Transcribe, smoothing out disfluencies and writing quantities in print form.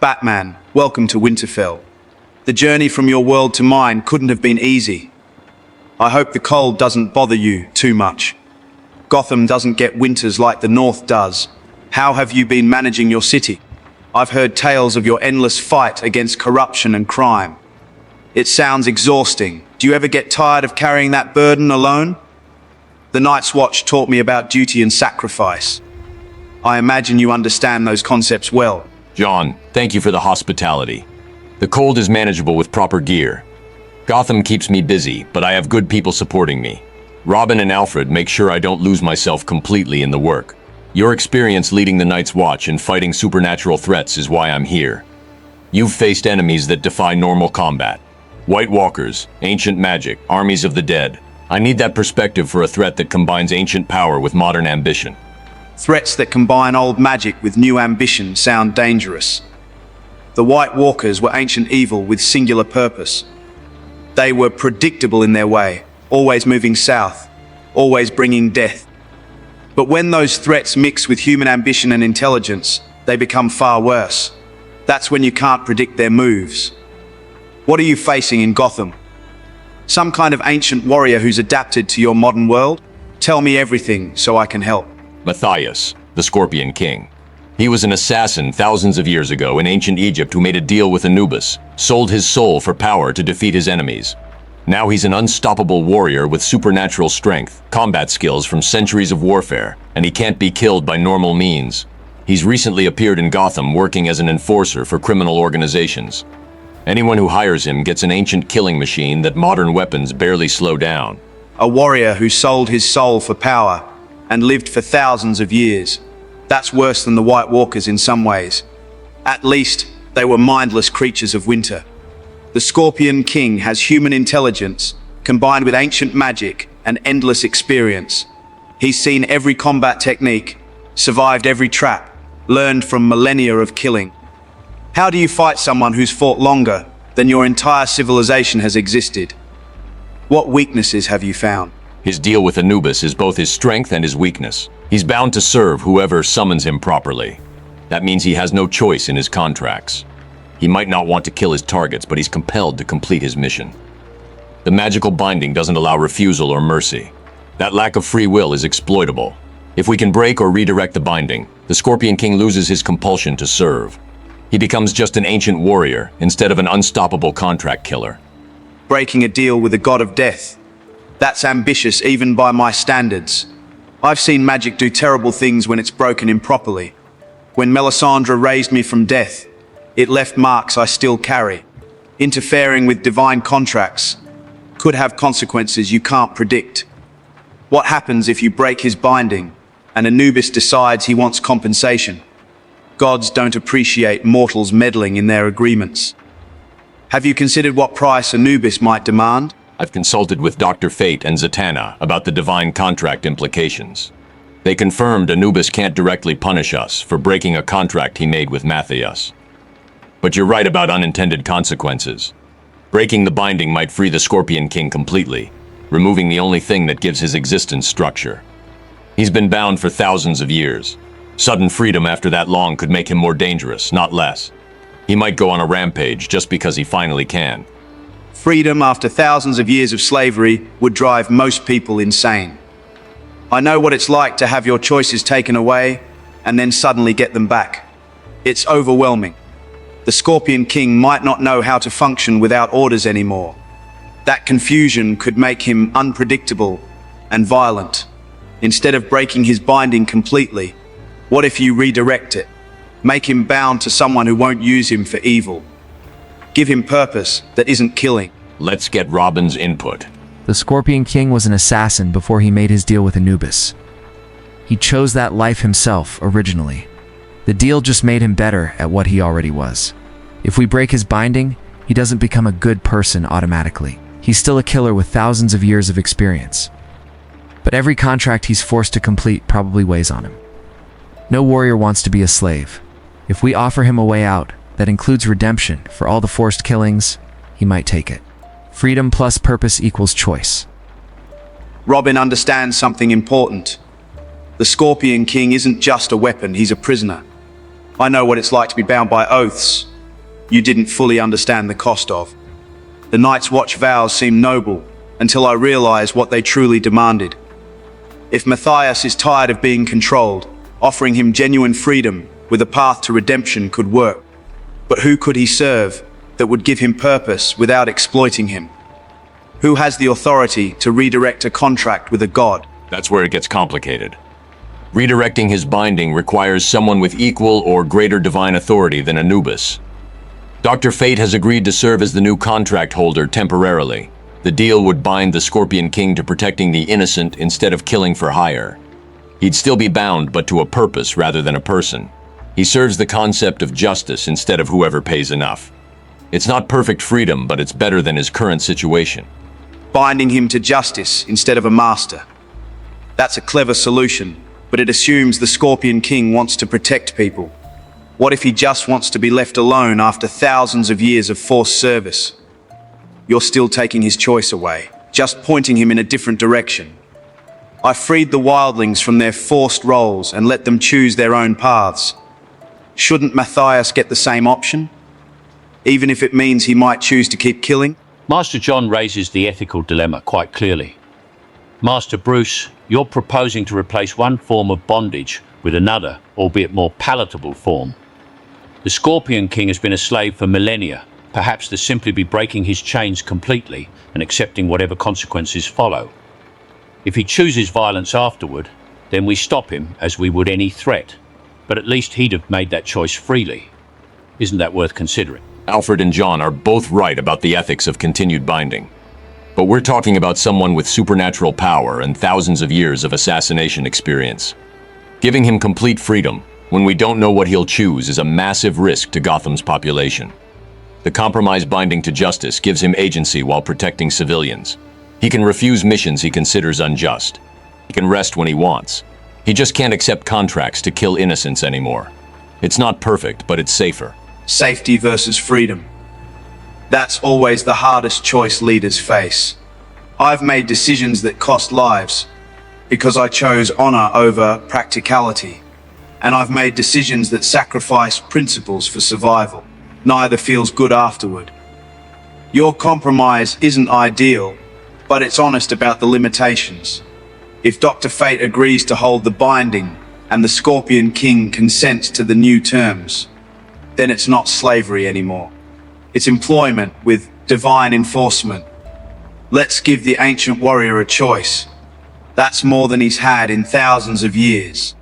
Batman, welcome to Winterfell. The journey from your world to mine couldn't have been easy. I hope the cold doesn't bother you too much. Gotham doesn't get winters like the North does. How have you been managing your city? I've heard tales of your endless fight against corruption and crime. It sounds exhausting. Do you ever get tired of carrying that burden alone? The Night's Watch taught me about duty and sacrifice. I imagine you understand those concepts well. Jon, thank you for the hospitality. The cold is manageable with proper gear. Gotham keeps me busy, but I have good people supporting me. Robin and Alfred make sure I don't lose myself completely in the work. Your experience leading the Night's Watch and fighting supernatural threats is why I'm here. You've faced enemies that defy normal combat. White Walkers, ancient magic, armies of the dead. I need that perspective for a threat that combines ancient power with modern ambition. Threats that combine old magic with new ambition sound dangerous. The White Walkers were ancient evil with singular purpose. They were predictable in their way, always moving south, always bringing death. But when those threats mix with human ambition and intelligence, they become far worse. That's when you can't predict their moves. What are you facing in Gotham? Some kind of ancient warrior who's adapted to your modern world? Tell me everything so I can help. Matthias, the Scorpion King. He was an assassin thousands of years ago in ancient Egypt who made a deal with Anubis, sold his soul for power to defeat his enemies. Now he's an unstoppable warrior with supernatural strength, combat skills from centuries of warfare, and he can't be killed by normal means. He's recently appeared in Gotham working as an enforcer for criminal organizations. Anyone who hires him gets an ancient killing machine that modern weapons barely slow down. A warrior who sold his soul for power and lived for thousands of years. That's worse than the White Walkers in some ways. At least, they were mindless creatures of winter. The Scorpion King has human intelligence, combined with ancient magic and endless experience. He's seen every combat technique, survived every trap, learned from millennia of killing. How do you fight someone who's fought longer than your entire civilization has existed? What weaknesses have you found? His deal with Anubis is both his strength and his weakness. He's bound to serve whoever summons him properly. That means he has no choice in his contracts. He might not want to kill his targets, but he's compelled to complete his mission. The magical binding doesn't allow refusal or mercy. That lack of free will is exploitable. If we can break or redirect the binding, the Scorpion King loses his compulsion to serve. He becomes just an ancient warrior instead of an unstoppable contract killer. Breaking a deal with the god of death. That's ambitious even by my standards. I've seen magic do terrible things when it's broken improperly. When Melisandre raised me from death, it left marks I still carry. Interfering with divine contracts could have consequences you can't predict. What happens if you break his binding and Anubis decides he wants compensation? Gods don't appreciate mortals meddling in their agreements. Have you considered what price Anubis might demand? I've consulted with Dr. Fate and Zatanna about the divine contract implications. They confirmed Anubis can't directly punish us for breaking a contract he made with Matthias. But you're right about unintended consequences. Breaking the binding might free the Scorpion King completely, removing the only thing that gives his existence structure. He's been bound for thousands of years. Sudden freedom after that long could make him more dangerous, not less. He might go on a rampage just because he finally can. Freedom after thousands of years of slavery would drive most people insane. I know what it's like to have your choices taken away and then suddenly get them back. It's overwhelming. The Scorpion King might not know how to function without orders anymore. That confusion could make him unpredictable and violent. Instead of breaking his binding completely, what if you redirect it? Make him bound to someone who won't use him for evil. Give him purpose that isn't killing. Let's get Robin's input. The Scorpion King was an assassin before he made his deal with Anubis. He chose that life himself originally. The deal just made him better at what he already was. If we break his binding, he doesn't become a good person automatically. He's still a killer with thousands of years of experience. But every contract he's forced to complete probably weighs on him. No warrior wants to be a slave. If we offer him a way out that includes redemption for all the forced killings, he might take it. Freedom plus purpose equals choice. Robin understands something important. The Scorpion King isn't just a weapon, he's a prisoner. I know what it's like to be bound by oaths, you didn't fully understand the cost of. The Night's Watch vows seem noble until I realize what they truly demanded. If Matthias is tired of being controlled, offering him genuine freedom with a path to redemption could work. But who could he serve that would give him purpose without exploiting him? Who has the authority to redirect a contract with a god? That's where it gets complicated. Redirecting his binding requires someone with equal or greater divine authority than Anubis. Dr. Fate has agreed to serve as the new contract holder temporarily. The deal would bind the Scorpion King to protecting the innocent instead of killing for hire. He'd still be bound, but to a purpose rather than a person. He serves the concept of justice instead of whoever pays enough. It's not perfect freedom, but it's better than his current situation. Binding him to justice instead of a master. That's a clever solution, but it assumes the Scorpion King wants to protect people. What if he just wants to be left alone after thousands of years of forced service? You're still taking his choice away, just pointing him in a different direction. I freed the wildlings from their forced roles and let them choose their own paths. Shouldn't Matthias get the same option? Even if it means he might choose to keep killing? Master Jon raises the ethical dilemma quite clearly. Master Bruce, you're proposing to replace one form of bondage with another, albeit more palatable form. The Scorpion King has been a slave for millennia. Perhaps to simply be breaking his chains completely and accepting whatever consequences follow. If he chooses violence afterward, then we stop him as we would any threat. But at least he'd have made that choice freely. Isn't that worth considering? Alfred and Jon are both right about the ethics of continued binding. But we're talking about someone with supernatural power and thousands of years of assassination experience. Giving him complete freedom, when we don't know what he'll choose, is a massive risk to Gotham's population. The compromise binding to justice gives him agency while protecting civilians. He can refuse missions he considers unjust. He can rest when he wants. He just can't accept contracts to kill innocents anymore. It's not perfect, but it's safer. Safety versus freedom. That's always the hardest choice leaders face. I've made decisions that cost lives because I chose honor over practicality. And I've made decisions that sacrifice principles for survival. Neither feels good afterward. Your compromise isn't ideal, but it's honest about the limitations. If Dr. Fate agrees to hold the binding and the Scorpion King consents to the new terms, then it's not slavery anymore. It's employment with divine enforcement. Let's give the ancient warrior a choice. That's more than he's had in thousands of years.